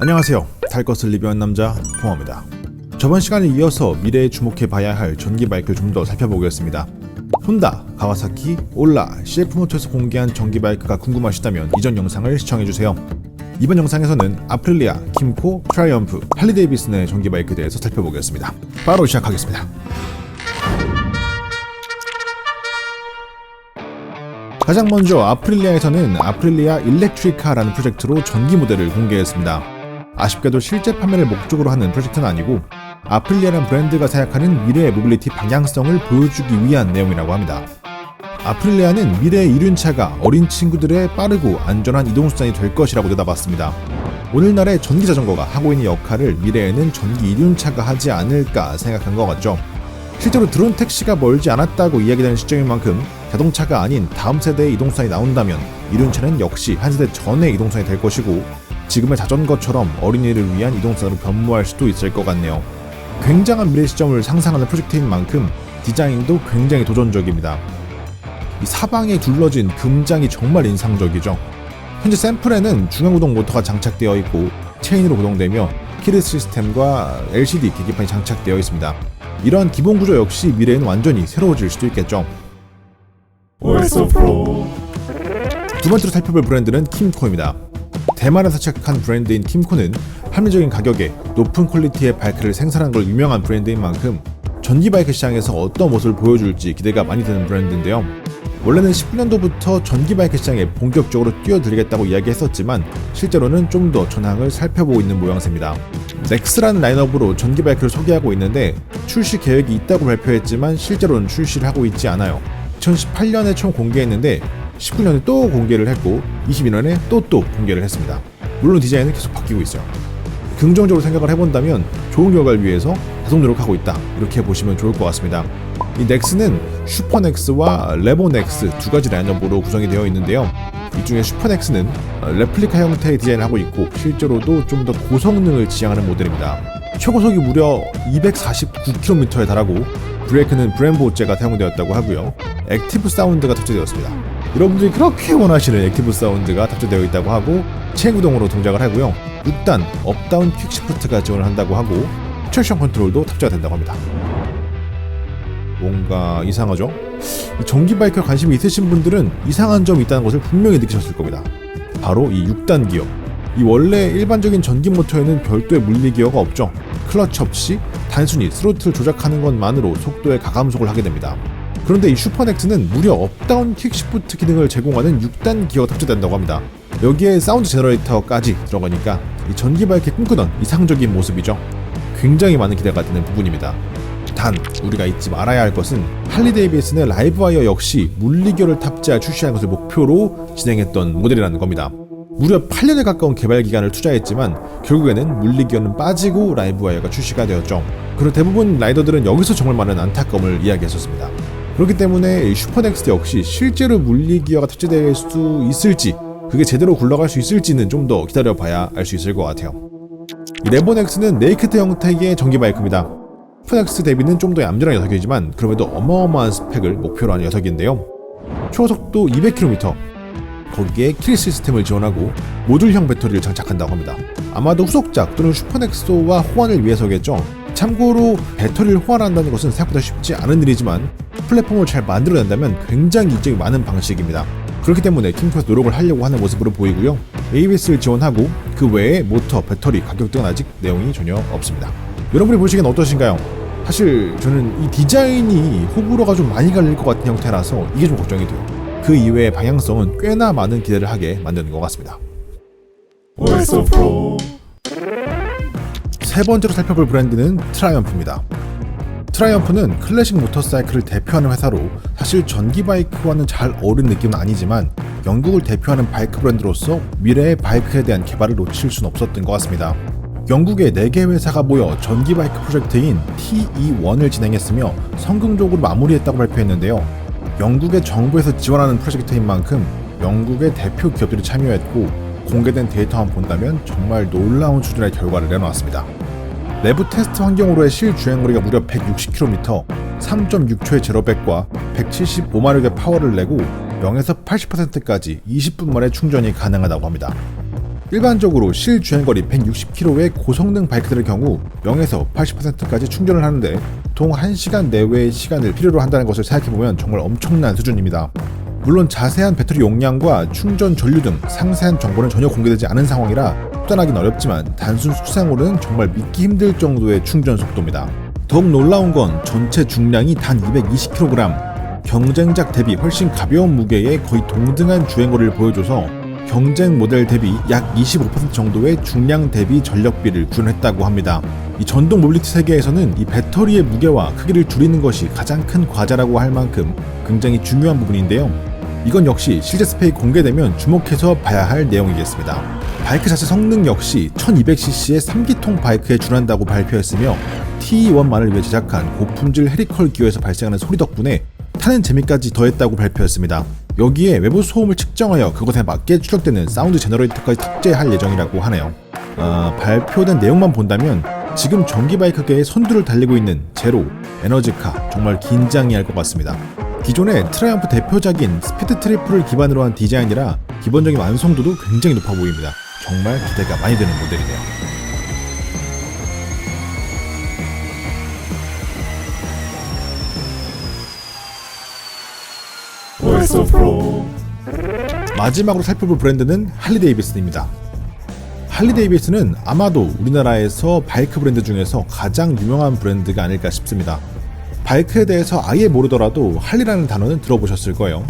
안녕하세요. 탈 것을 리뷰한 남자 홍어입니다. 저번 시간에 이어서 미래에 주목해봐야 할 전기 바이크를 좀 더 살펴보겠습니다. 혼다, 가와사키, 올라, CF모터에서 공개한 전기 바이크가 궁금하시다면 이전 영상을 시청해주세요. 이번 영상에서는 아프릴리아, 킴코, 트라이엄프, 할리데이비슨의 전기 바이크에 대해서 살펴보겠습니다. 바로 시작하겠습니다. 가장 먼저 아프릴리아에서는 아프릴리아 일렉트리카라는 프로젝트로 전기 모델을 공개했습니다. 아쉽게도 실제 판매를 목적으로 하는 프로젝트는 아니고 아프릴리아라는 브랜드가 생각하는 미래의 모빌리티 방향성을 보여주기 위한 내용이라고 합니다. 아프릴리아는 미래의 이륜차가 어린 친구들의 빠르고 안전한 이동수단이 될 것이라고 내다봤습니다. 오늘날의 전기 자전거가 하고 있는 역할을 미래에는 전기 이륜차가 하지 않을까 생각한 것 같죠. 실제로 드론 택시가 멀지 않았다고 이야기되는 시점인 만큼 자동차가 아닌 다음 세대의 이동수단이 나온다면 이륜차는 역시 한 세대 전의 이동수단이 될 것이고 지금의 자전거처럼 어린이를 위한 이동수단으로 변모할 수도 있을 것 같네요. 굉장한 미래 시점을 상상하는 프로젝트인 만큼 디자인도 굉장히 도전적입니다. 이 사방에 둘러진 금장이 정말 인상적이죠. 현재 샘플에는 중앙구동 모터가 장착되어 있고 체인으로 구동되며 키리스 시스템과 LCD 계기판이 장착되어 있습니다. 이러한 기본 구조 역시 미래에는 완전히 새로워질 수도 있겠죠. 두 번째로 살펴볼 브랜드는 킴코입니다. 대만에서 시작한 브랜드인 킴코는 합리적인 가격에 높은 퀄리티의 바이크를 생산하는 걸 유명한 브랜드인 만큼 전기 바이크 시장에서 어떤 모습을 보여줄지 기대가 많이 되는 브랜드인데요. 원래는 19년도부터 전기 바이크 시장에 본격적으로 뛰어들겠다고 이야기했었지만 실제로는 좀 더 전황을 살펴보고 있는 모양새입니다. 넥스라는 라인업으로 전기 바이크를 소개하고 있는데 출시 계획이 있다고 발표했지만 실제로는 출시를 하고 있지 않아요. 2018년에 처음 공개했는데 19년에 또 공개를 했고 22년에 또 공개를 했습니다. 물론 디자인은 계속 바뀌고 있어요. 긍정적으로 생각을 해본다면 좋은 결과를 위해서 계속 노력하고 있다, 이렇게 보시면 좋을 것 같습니다. 이 넥스는 슈퍼넥스와 레보넥스 두 가지 라인업으로 구성이 되어 있는데요. 이 중에 슈퍼넥스는 레플리카 형태의 디자인을 하고 있고 실제로도 좀 더 고성능을 지향하는 모델입니다. 최고속이 무려 249km에 달하고 브레이크는 브렘보제가 사용되었다고 하고요. 액티브 사운드가 탑재되었습니다. 여러분들이 그렇게 원하시는 액티브 사운드가 탑재되어 있다고 하고 체인 구동으로 동작을 하고요. 6단 업다운 퀵시프트가 지원을 한다고 하고 트랙션 컨트롤도 탑재가 된다고 합니다. 뭔가 이상하죠? 이 전기 바이크에 관심이 있으신 분들은 이상한 점이 있다는 것을 분명히 느끼셨을 겁니다. 바로 이 6단 기어. 이 원래 일반적인 전기 모터에는 별도의 물리 기어가 없죠. 클러치 없이 단순히 스로틀 조작하는 것만으로 속도의 가감속을 하게 됩니다. 그런데 이 슈퍼넥스는 무려 업다운 퀵시프트 기능을 제공하는 6단 기어가 탑재된다고 합니다. 여기에 사운드 제너레이터까지 들어가니까 이 전기 바이크의 꿈꾸던 이상적인 모습이죠. 굉장히 많은 기대가 되는 부분입니다. 단 우리가 잊지 말아야 할 것은 할리데이비슨의 라이브와이어 역시 물리기어를 탑재할 출시하는 것을 목표로 진행했던 모델이라는 겁니다. 무려 8년에 가까운 개발 기간을 투자했지만 결국에는 물리기어는 빠지고 라이브와이어가 출시가 되었죠. 그리고 대부분 라이더들은 여기서 정말 많은 안타까움을 이야기했었습니다. 그렇기 때문에 슈퍼넥스 역시 실제로 물리기어가 탑재될 수 있을지, 그게 제대로 굴러갈 수 있을지는 좀 더 기다려봐야 알 수 있을 것 같아요. 이 레보넥스는 네이키드 형태의 전기 바이크입니다. 슈퍼넥스 대비는 좀 더 얌전한 녀석이지만 그럼에도 어마어마한 스펙을 목표로 하는 녀석인데요. 초속도 200km, 거기에 킬 시스템을 지원하고 모듈형 배터리를 장착한다고 합니다. 아마도 후속작 또는 슈퍼넥스와 호환을 위해서겠죠. 참고로 배터리를 호환한다는 것은 생각보다 쉽지 않은 일이지만 플랫폼을 잘 만들어낸다면 굉장히 이점이 많은 방식입니다. 그렇기 때문에 킴코에서 노력을 하려고 하는 모습으로 보이고요. ABS를 지원하고 그 외에 모터, 배터리, 가격 등은 아직 내용이 전혀 없습니다. 여러분이 보시기엔 어떠신가요? 사실 저는 이 디자인이 호불호가 좀 많이 갈릴 것 같은 형태라서 이게 좀 걱정이 돼요. 그 이외의 방향성은 꽤나 많은 기대를 하게 만드는 것 같습니다. 세 번째로 살펴볼 브랜드는 트라이엄프입니다. 트라이엄프는 클래식 모터사이클을 대표하는 회사로 사실 전기 바이크와는 잘 어울리는 느낌은 아니지만 영국을 대표하는 바이크 브랜드로서 미래의 바이크에 대한 개발을 놓칠 수는 없었던 것 같습니다. 영국의 4개 회사가 모여 전기 바이크 프로젝트인 TE1을 진행했으며 성공적으로 마무리했다고 발표했는데요. 영국의 정부에서 지원하는 프로젝트인 만큼 영국의 대표 기업들이 참여했고 공개된 데이터만 본다면 정말 놀라운 수준의 결과를 내놓았습니다. 내부 테스트 환경으로의 실주행거리가 무려 160km, 3.6초의 제로백과 175마력의 파워를 내고 0에서 80%까지 20분 만에 충전이 가능하다고 합니다. 일반적으로 실주행거리 160km의 고성능 바이크들의 경우 0에서 80%까지 충전을 하는데 보통 1시간 내외의 시간을 필요로 한다는 것을 생각해보면 정말 엄청난 수준입니다. 물론 자세한 배터리 용량과 충전 전류 등 상세한 정보는 전혀 공개되지 않은 상황이라 확단하기는 어렵지만 단순 수상으로는 정말 믿기 힘들 정도의 충전 속도입니다. 더욱 놀라운 건 전체 중량이 단 220kg, 경쟁작 대비 훨씬 가벼운 무게에 거의 동등한 주행거리를 보여줘서 경쟁 모델 대비 약 25% 정도의 중량 대비 전력비를 구현했다고 합니다. 이 전동 모빌리티 세계에서는 이 배터리의 무게와 크기를 줄이는 것이 가장 큰 과제라고 할 만큼 굉장히 중요한 부분인데요. 이건 역시 실제 스펙이 공개되면 주목해서 봐야 할 내용이겠습니다. 바이크 자체 성능 역시 1200cc의 3기통 바이크에 준한다고 발표했으며 TE1만을 위해 제작한 고품질 헤리컬 기어에서 발생하는 소리 덕분에 타는 재미까지 더했다고 발표했습니다. 여기에 외부 소음을 측정하여 그것에 맞게 출력되는 사운드 제너레이터까지 탑재할 예정이라고 하네요. 발표된 내용만 본다면 지금 전기 바이크계의 선두를 달리고 있는 제로, 에너지카 정말 긴장이 할 것 같습니다. 기존의 트라이언프 대표작인 스피드 트리플을 기반으로 한 디자인이라 기본적인 완성도도 굉장히 높아 보입니다. 정말 기대가 많이 되는 모델이네요. 마지막으로 살펴볼 브랜드는 할리-데이비슨입니다. 할리-데이비슨은 아마도 우리나라에서 바이크 브랜드 중에서 가장 유명한 브랜드가 아닐까 싶습니다. 바이크에 대해서 아예 모르더라도 할리라는 단어는 들어보셨을 거예요.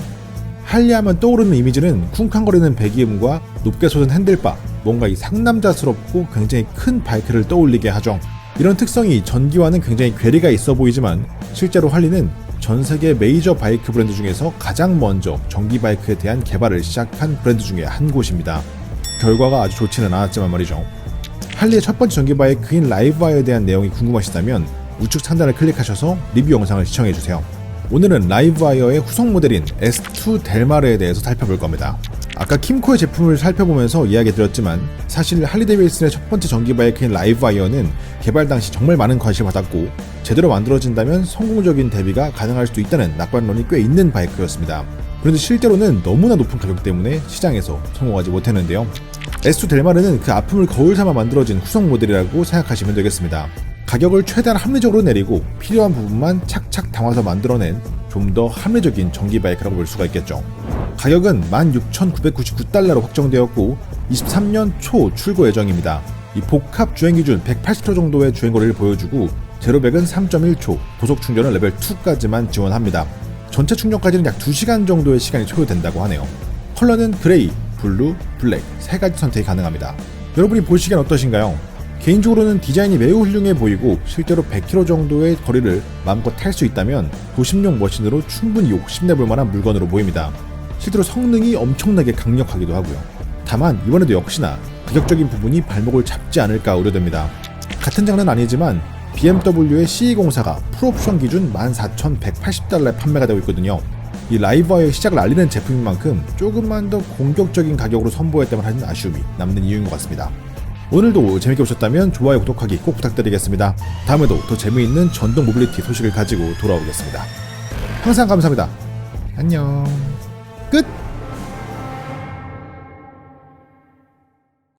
할리하면 떠오르는 이미지는 쿵쾅거리는 배기음과 높게 솟은 핸들바, 뭔가 이 상남자스럽고 굉장히 큰 바이크를 떠올리게 하죠. 이런 특성이 전기와는 굉장히 괴리가 있어 보이지만 실제로 할리는 전 세계 메이저 바이크 브랜드 중에서 가장 먼저 전기 바이크에 대한 개발을 시작한 브랜드 중에 한 곳입니다. 결과가 아주 좋지는 않았지만 말이죠. 할리의 첫 번째 전기 바이크인 라이브와이어에 대한 내용이 궁금하시다면 우측 상단을 클릭하셔서 리뷰 영상을 시청해주세요. 오늘은 라이브와이어의 후속 모델인 S2 델마르에 대해서 살펴볼 겁니다. 아까 킴코의 제품을 살펴보면서 이야기드렸지만 사실 할리-데이비슨의 첫 번째 전기 바이크인 라이브와이어는 개발 당시 정말 많은 관심을 받았고 제대로 만들어진다면 성공적인 대비가 가능할 수도 있다는 낙관론이 꽤 있는 바이크였습니다. 그런데 실제로는 너무나 높은 가격 때문에 시장에서 성공하지 못했는데요. S2 델마르는 그 아픔을 거울 삼아 만들어진 후속 모델이라고 생각하시면 되겠습니다. 가격을 최대한 합리적으로 내리고 필요한 부분만 착착 담아서 만들어낸 좀 더 합리적인 전기 바이크라고 볼 수가 있겠죠. 가격은 16,999달러로 확정되었고 23년 초 출고 예정입니다. 이 복합 주행 기준 180km 정도의 주행거리를 보여주고 제로백은 3.1초, 고속 충전은 레벨 2까지만 지원합니다. 전체 충전까지는 약 2시간 정도의 시간이 소요된다고 하네요. 컬러는 그레이, 블루, 블랙 3가지 선택이 가능합니다. 여러분이 보시기엔 어떠신가요? 개인적으로는 디자인이 매우 훌륭해 보이고 실제로 100km 정도의 거리를 마음껏 탈 수 있다면 도심용 머신으로 충분히 욕심내볼 만한 물건으로 보입니다. 실제로 성능이 엄청나게 강력하기도 하고요. 다만 이번에도 역시나 가격적인 부분이 발목을 잡지 않을까 우려됩니다. 같은 장르는 아니지만 BMW의 CE04가 풀옵션 기준 14,180달러에 판매가 되고 있거든요. 이 라이브와이어의 시작을 알리는 제품인 만큼 조금만 더 공격적인 가격으로 선보였다면 하는 아쉬움이 남는 이유인 것 같습니다. 오늘도 재밌게 보셨다면 좋아요, 구독하기 꼭 부탁드리겠습니다. 다음에도 더 재미있는 전동 모빌리티 소식을 가지고 돌아오겠습니다. 항상 감사합니다. 안녕. 끝!